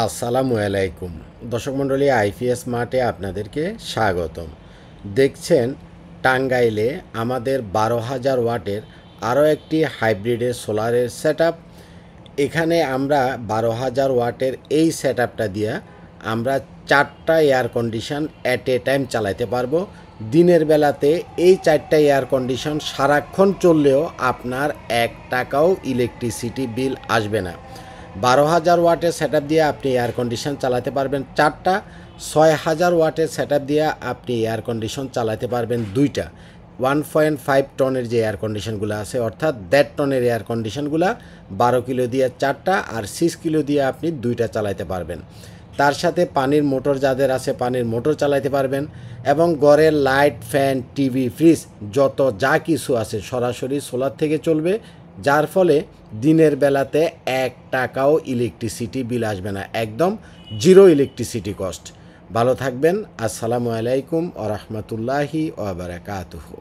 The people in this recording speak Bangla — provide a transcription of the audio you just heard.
আসসালামু আলাইকুম দর্শক মণ্ডলী, আইপিএস মার্টে আপনাদেরকে স্বাগতম। দেখছেন টাঙ্গাইলে আমাদের 12,000 ওয়াটের আরও একটি হাইব্রিডের সোলারের সেটআপ। এখানে আমরা 12,000 ওয়াটের এই সেটআপটা দিয়ে আমরা 4টা air condition at a time চালাতে পারবো। দিনের বেলাতে এই 4টা এয়ার কন্ডিশন সারাক্ষণ চললেও আপনার 1 টাকাও ইলেকট্রিসিটি বিল আসবে না। 12,000 ওয়াটের সেটআপ দিয়ে আপনি এয়ার কন্ডিশন চালাতে পারবেন 4টা, 6,000 ওয়াটের সেটআপ দিয়ে আপনি এয়ার কন্ডিশন চালাতে পারবেন 2টা। 1.5 টনের যে এয়ার কন্ডিশনগুলো আছে, অর্থাৎ 1.5 টনের এয়ার কন্ডিশনগুলো 12 কিলো দিয়ে 4টা আর 6 কিলো দিয়ে আপনি 2টা চালাতে পারবেন। তার সাথে পানির মোটর যাদের আছে পানির মোটর চালাতে পারবেন, এবং ঘরের লাইট, ফ্যান, টিভি, ফ্রিজ যত যা কিছু আছে সরাসরি সোলার থেকে চলবে, যার ফলে দিনের বেলাতে 1 টাকাও ইলেকট্রিসিটি বিল আসবে না, একদম জিরো ইলেকট্রিসিটি কস্ট। ভালো থাকবেন। আসসালামু আলাইকুম ওয়া রাহমাতুল্লাহি ওয়া বারাকাতুহু।